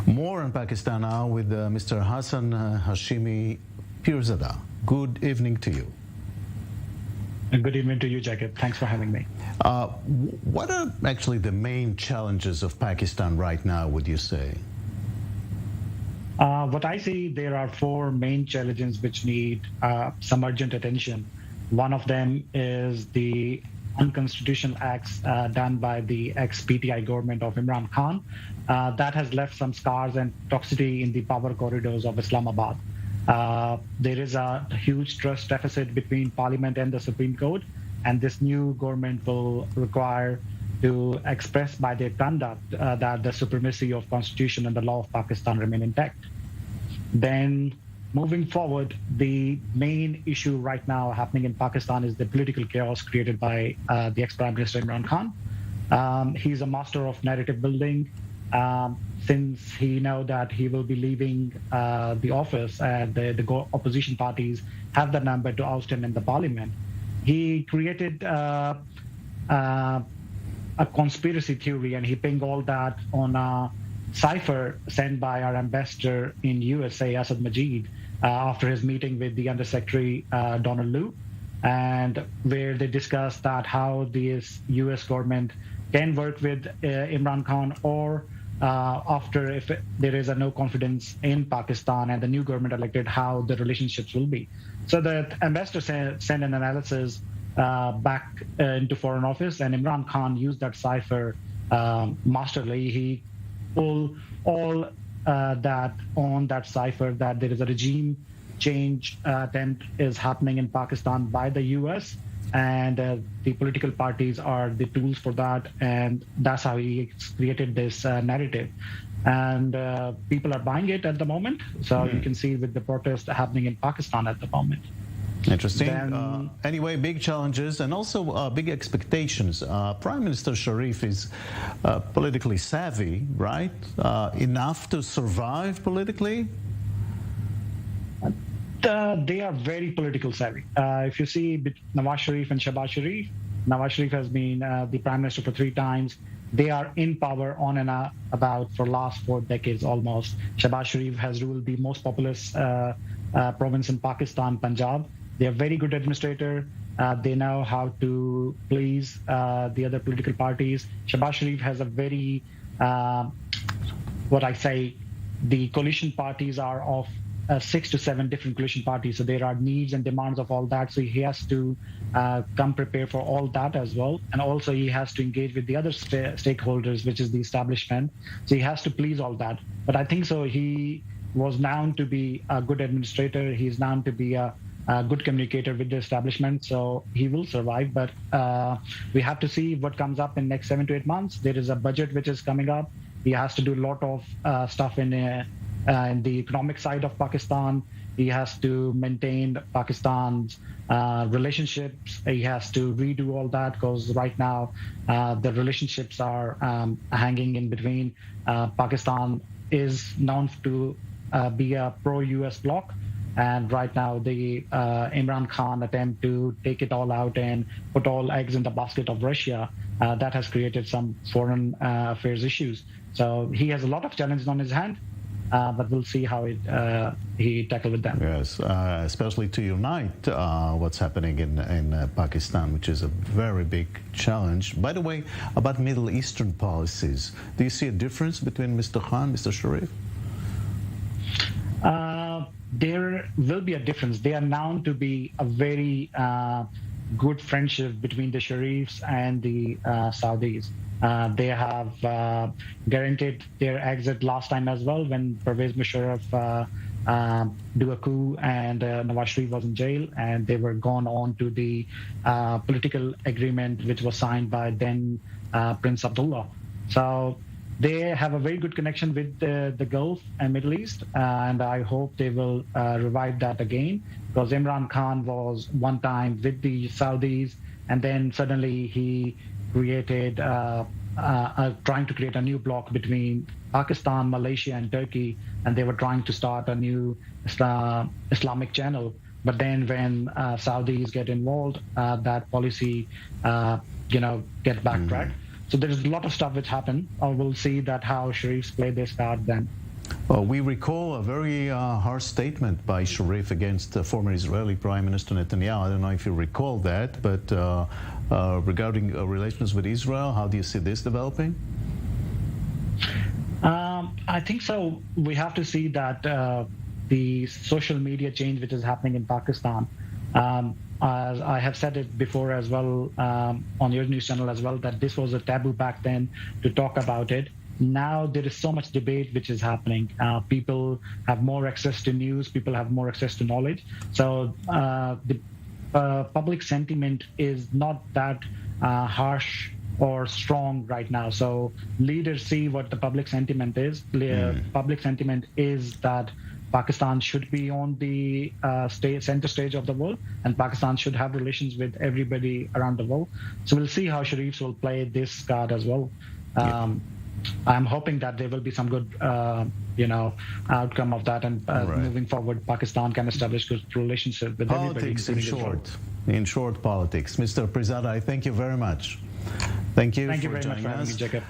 More in Pakistan now with Mr. Hassan Hashimi Pirzada. Good evening to you. Good evening to you, Jacob. Thanks for having me. What are actually the main challenges of Pakistan right now, would you say? What I see, there are four main challenges which need some urgent attention. One of them is the unconstitutional acts done by the ex-PTI government of Imran Khan. That has left some scars and toxicity in the power corridors of Islamabad. There is a huge trust deficit between Parliament and the Supreme Court, and this new government will require to express by their conduct that the supremacy of Constitution and the law of Pakistan remain intact. Then, moving forward, the main issue right now happening in Pakistan is the political chaos created by the ex-Prime Minister Imran Khan. He's a master of narrative building. Since he knows that he will be leaving the office and the opposition parties have the number to oust him in the parliament, he created a conspiracy theory, and he pinned all that on a cipher sent by our ambassador in USA, Asad Majid, after his meeting with the Undersecretary Donald Lu, and where they discussed that how the US government can work with Imran Khan, or after, if there is a no confidence in Pakistan and the new government elected, how the relationships will be. So the ambassador sent an analysis back into Foreign Office, and Imran Khan used that cipher masterly. He pulled all that on that cipher, that there is a regime change attempt is happening in Pakistan by the US, and the political parties are the tools for that, and that's how he created this narrative. And people are buying it at the moment, so you can see with the protest happening in Pakistan at the moment. Interesting. Anyway, big challenges and also big expectations. Prime Minister Sharif is politically savvy, right? Enough to survive politically? They are very political savvy. If you see Nawaz Sharif and Shehbaz Sharif, Nawaz Sharif has been the prime minister for 3 times. They are in power on and about for last 4 decades almost. Shehbaz Sharif has ruled the most populous province in Pakistan, Punjab. They are very good administrator. They know how to please the other political parties. Shehbaz Sharif has a very, the coalition parties are of 6 to 7 different coalition parties. So there are needs and demands of all that. So he has to come prepared for all that as well. And also he has to engage with the other stakeholders, which is the establishment. So he has to please all that. But I think so he was known to be a good administrator. He's known to be a good communicator with the establishment. So he will survive. But we have to see what comes up in next 7 to 8 months. There is a budget which is coming up. He has to do a lot of stuff in the economic side of Pakistan. He has to maintain Pakistan's relationships. He has to redo all that, because right now the relationships are hanging in between. Pakistan is known to be a pro-US bloc, and right now the Imran Khan attempt to take it all out and put all eggs in the basket of Russia, that has created some foreign affairs issues. So he has a lot of challenges on his hand. But we'll see how he tackles with them. Yes, especially to unite what's happening in Pakistan, which is a very big challenge. By the way, about Middle Eastern policies, do you see a difference between Mr. Khan and Mr. Sharif? There will be a difference. They are known to be a very good friendship between the Sharifs and the Saudis. They have guaranteed their exit last time as well, when Pervez Musharraf do a coup and Nawaz Sharif was in jail, and they were gone on to the political agreement which was signed by then Prince Abdullah. So they have a very good connection with the Gulf and Middle East, and I hope they will revive that again, because Imran Khan was one time with the Saudis, and then suddenly he created trying to create a new bloc between Pakistan, Malaysia, and Turkey, and they were trying to start a new Islamic channel. But then when Saudis get involved, that policy, get backtracked. So there's a lot of stuff which happened. We'll see that how Sharifs play this card then. We recall a very harsh statement by Sharif against former Israeli Prime Minister Netanyahu. I don't know if you recall that, but regarding relations with Israel, how do you see this developing? I think so. We have to see that the social media change which is happening in Pakistan. As I have said it before as well on your news channel as well, that this was a taboo back then to talk about it. Now there is so much debate which is happening. People have more access to news. People have more access to knowledge. So the public sentiment is not that harsh or strong right now. So leaders see what the public sentiment is. Public sentiment is that Pakistan should be on the center stage of the world, and Pakistan should have relations with everybody around the world. So we'll see how Sharif will play this card as well. I'm hoping that there will be some good, outcome of that, and moving forward, Pakistan can establish good relationship with politics everybody. In short, politics. Mr. Pirzada, I thank you very much. Thank you Thank for you very much for having me, Jacob.